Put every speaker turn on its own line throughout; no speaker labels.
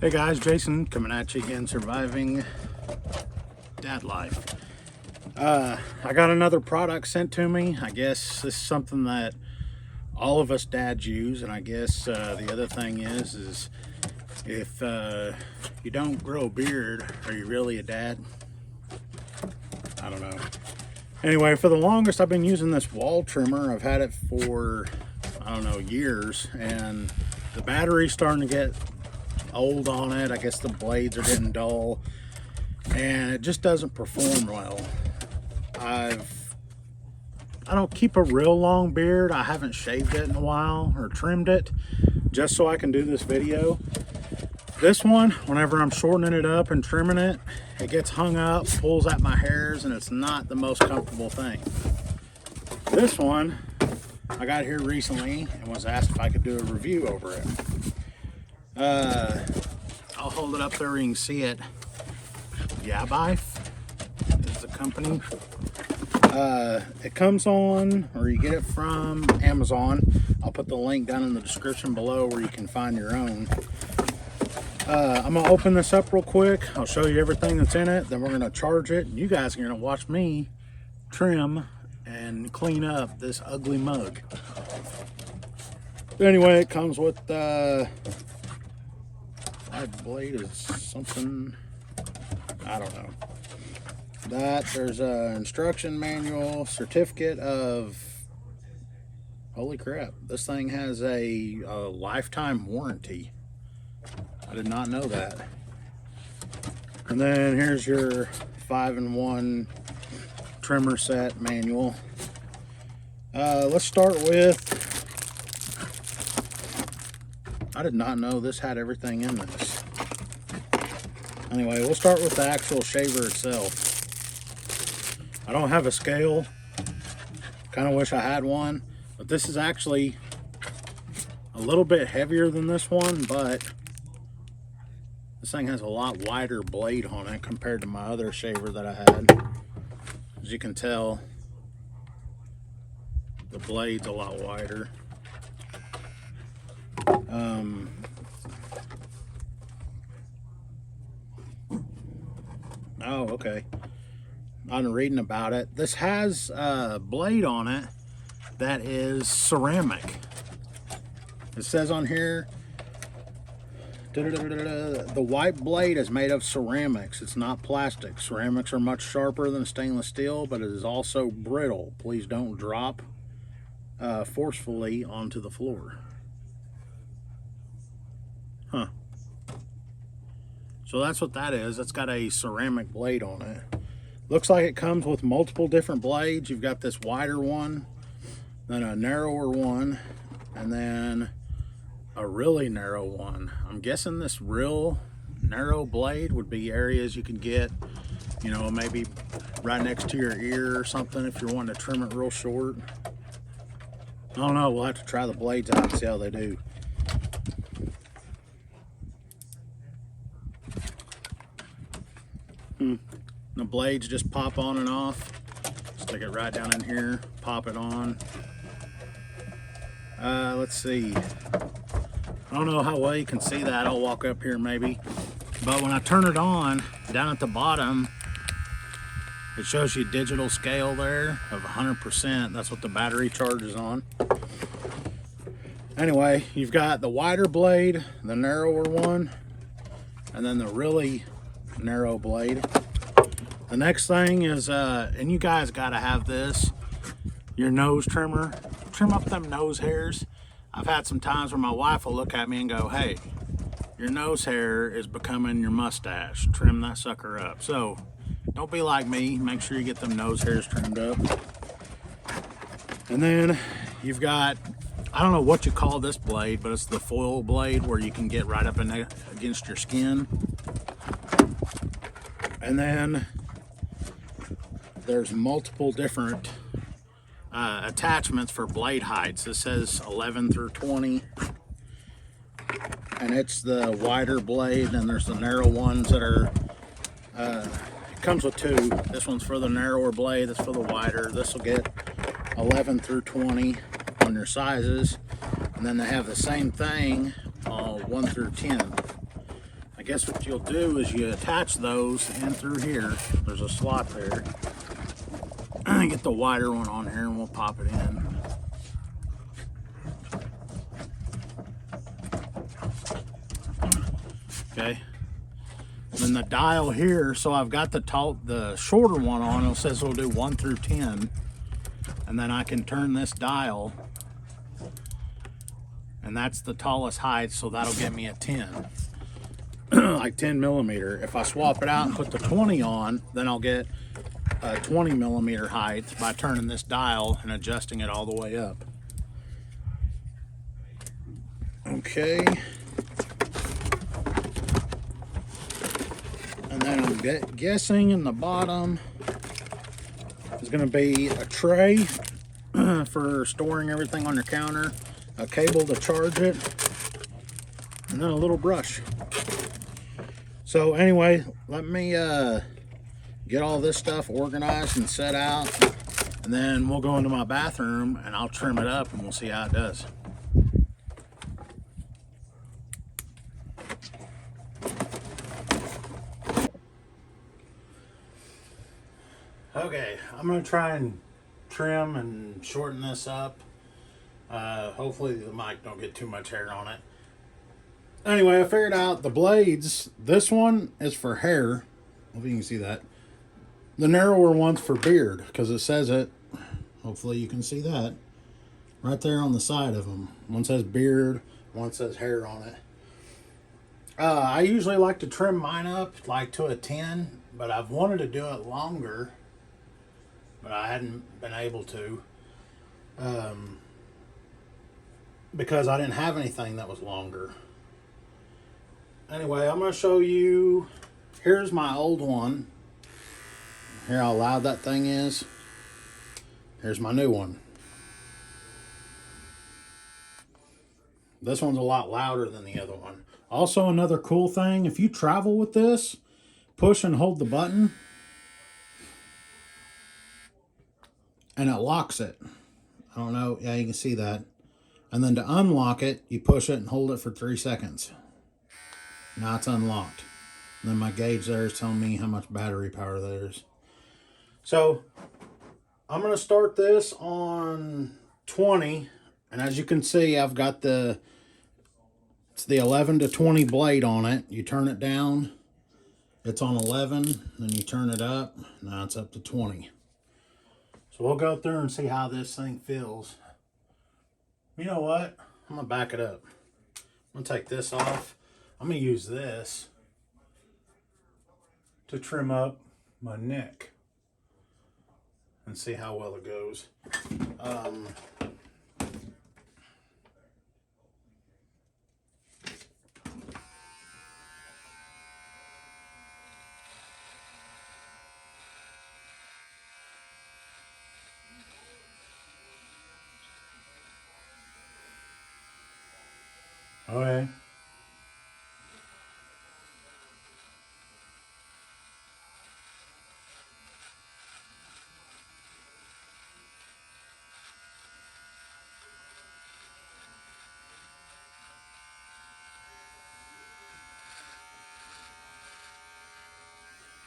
Hey guys, Jason coming at you again, surviving dad life. I got another product sent to me. I guess this is something that all of us dads use, and I guess the other thing is if you don't grow a beard, are you really a dad? I don't know. Anyway, for the longest I've been using this wall trimmer. I've had it for, I don't know, years, and the battery's starting to get old on it. I guess the blades are getting dull and it just doesn't perform well. I don't keep a real long beard. I haven't shaved it in a while or trimmed it just so I can do this video. This one, whenever I'm shortening it up and trimming it, it gets hung up, pulls at my hairs, and it's not the most comfortable thing. This one I got here recently and was asked if I could do a review over it. I'll hold it up there where you can see it. Yabife is the company. It comes on, or you get it from Amazon. I'll put the link down in the description below where you can find your own. I'm gonna open this up real quick. I'll show you everything that's in it. Then we're gonna charge it. You guys are gonna watch me trim and clean up this ugly mug. Anyway, it comes with that blade is something, I don't know. There's a instruction manual, certificate of, holy crap, this thing has a lifetime warranty. I did not know that. And then here's your 5-in-1 trimmer set manual. Let's start with, I did not know this had everything in this. Anyway, we'll start with the actual shaver itself. I don't have a scale. Kind of wish I had one, but this is actually a little bit heavier than this one, but this thing has a lot wider blade on it compared to my other shaver that I had. As you can tell, the blade's a lot wider. Oh, okay. I've been reading about it. This has a blade on it that is ceramic. It says on here, the white blade is made of ceramics. It's not plastic. Ceramics are much sharper than stainless steel, but it is also brittle. Please don't drop forcefully onto the floor. Huh. So that's what that is. It's got a ceramic blade on it. Looks like it comes with multiple different blades. You've got this wider one, then a narrower one, and then a really narrow one. I'm guessing this real narrow blade would be areas you can get, you know, maybe right next to your ear or something if you're wanting to trim it real short. I don't know. We'll have to try the blades out and see how they do. The blades just pop on and off. Stick it right down in here, pop it on. Let's see. I don't know how well you can see that. I'll walk up here maybe. But when I turn it on, down at the bottom, it shows you a digital scale there of 100%. That's what the battery charges on. Anyway, you've got the wider blade, the narrower one, and then the really narrow blade. The next thing is, and you guys gotta have this, your nose trimmer. Trim up them nose hairs. I've had some times where my wife will look at me and go, hey, your nose hair is becoming your mustache. Trim that sucker up. So don't be like me. Make sure you get them nose hairs trimmed up. And then you've got, I don't know what you call this blade, but it's the foil blade where you can get right up against your skin. And then there's multiple different attachments for blade heights. This says 11 through 20, and it's the wider blade, and there's the narrow ones that are, it comes with two. This one's for the narrower blade, that's for the wider. This will get 11 through 20 on your sizes, and then they have the same thing 1 through 10. guess what you'll do is you attach those in through here. There's a slot there. Get the wider one on here and we'll pop it in. Okay. Then the dial here, so I've got the shorter one on. It says it'll do 1 through 10. And then I can turn this dial, and that's the tallest height, so that'll get me a 10. Like 10 millimeter. If I swap it out and put the 20 on, then I'll get a 20 millimeter height by turning this dial and adjusting it all the way up. Okay. And then I'm guessing in the bottom is going to be a tray for storing everything on your counter, a cable to charge it, and then a little brush. So anyway, let me get all this stuff organized and set out, and then we'll go into my bathroom and I'll trim it up and we'll see how it does. Okay, I'm going to try and trim and shorten this up. Hopefully the mic don't get too much hair on it. Anyway, I figured out the blades. This one is for hair. Hope you can see that. The narrower one's for beard, because it says it. Hopefully you can see that. Right there on the side of them. One says beard, one says hair on it. I usually like to trim mine up like to a 10, but I've wanted to do it longer, but I hadn't been able to. Because I didn't have anything that was longer. Anyway, I'm going to show you. Here's my old one. Hear how loud that thing is? Here's my new one. This one's a lot louder than the other one. Also, another cool thing, if you travel with this, push and hold the button, and it locks it. I don't know. Yeah, you can see that. And then to unlock it, you push it and hold it for 3 seconds. Now it's unlocked. And then my gauge there is telling me how much battery power there is. So I'm going to start this on 20. And as you can see, I've got it's the 11 to 20 blade on it. You turn it down. It's on 11. Then you turn it up. Now it's up to 20. So we'll go through and see how this thing feels. You know what? I'm going to back it up. I'm going to take this off. I'm going to use this to trim up my neck and see how well it goes. Okay.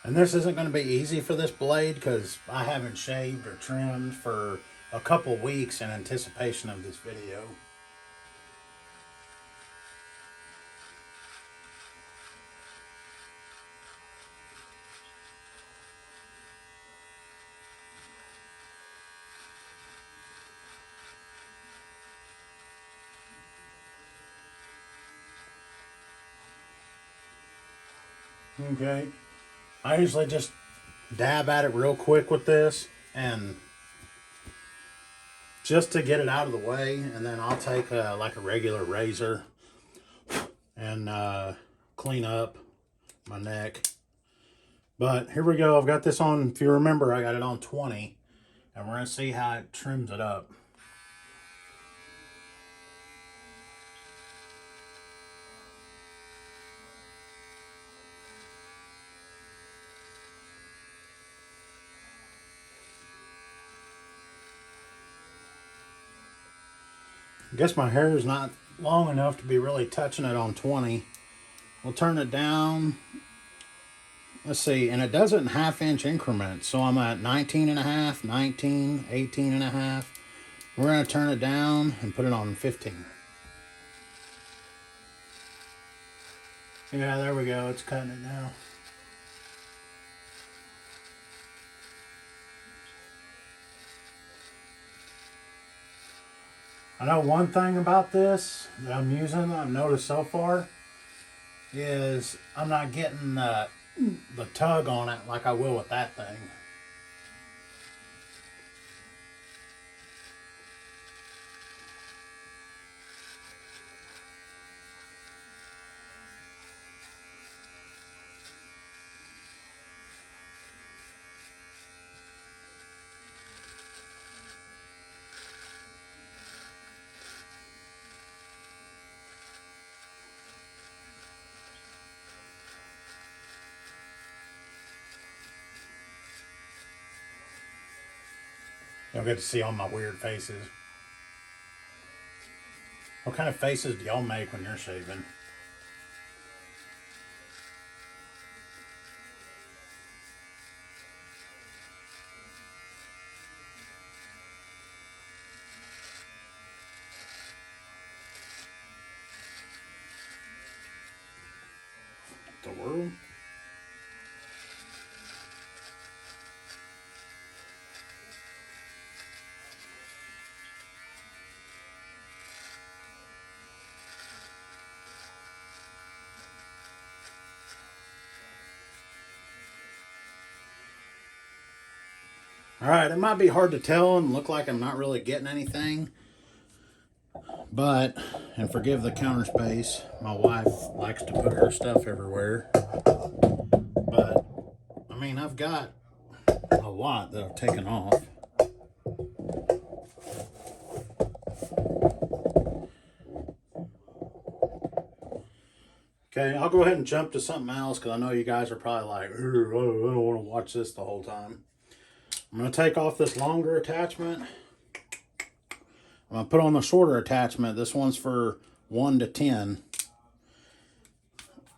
And this isn't going to be easy for this blade because I haven't shaved or trimmed for a couple weeks in anticipation of this video. Okay. I usually just dab at it real quick with this and just to get it out of the way, and then I'll take like a regular razor and clean up my neck. But here we go. I've got this on, if you remember, I got it on 20, and we're going to see how it trims it up. I guess my hair is not long enough to be really touching it on 20. We'll turn it down. Let's see, and it does it in half-inch increments. So I'm at 19 and a half, 19, 18 and a half. We're going to turn it down and put it on 15. Yeah, there we go. It's cutting it now. I know one thing about this that I'm using, that I've noticed so far, is I'm not getting the tug on it like I will with that thing. You'll get to see all my weird faces. What kind of faces do y'all make when you're shaving? The world? Alright, it might be hard to tell and look like I'm not really getting anything. But, and forgive the counter space, my wife likes to put her stuff everywhere. But, I mean, I've got a lot that I've taken off. Okay, I'll go ahead and jump to something else because I know you guys are probably like, I don't want to watch this the whole time. I'm going to take off this longer attachment. I'm going to put on the shorter attachment. This one's for 1 to 10.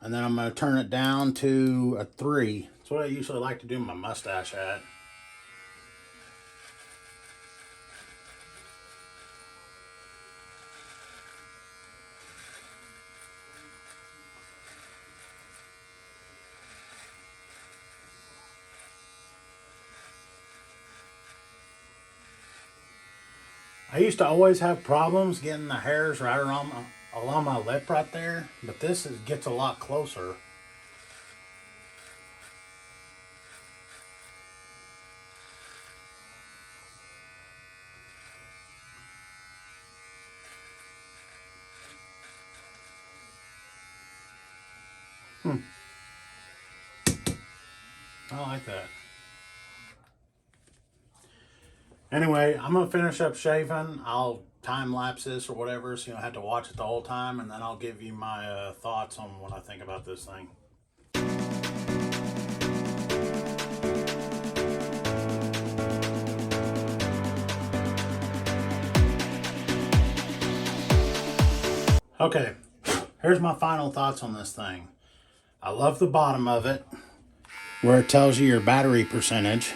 And then I'm going to turn it down to a 3. That's what I usually like to do my mustache at. I used to always have problems getting the hairs right around along my lip right there, but this gets a lot closer. I like that. Anyway, I'm going to finish up shaving. I'll time lapse this or whatever, so you don't have to watch it the whole time, and then I'll give you my thoughts on what I think about this thing. Okay, here's my final thoughts on this thing. I love the bottom of it, where it tells you your battery percentage.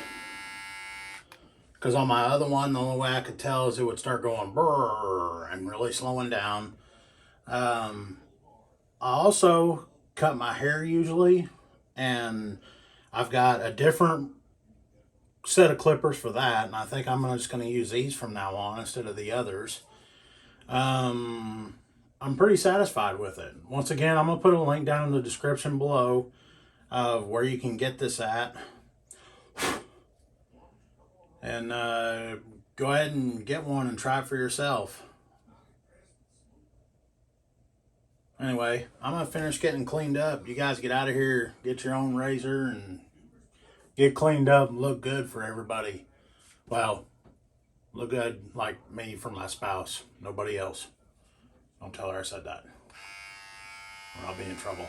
Because on my other one, the only way I could tell is it would start going brrr and really slowing down. I also cut my hair usually, and I've got a different set of clippers for that, and I think I'm just going to use these from now on instead of the others. I'm pretty satisfied with it. Once again, I'm going to put a link down in the description below of where you can get this at. And go ahead and get one and try it for yourself. Anyway, I'm going to finish getting cleaned up. You guys get out of here, get your own razor, and get cleaned up and look good for everybody. Well, look good like me for my spouse. Nobody else. Don't tell her I said that, or I'll be in trouble.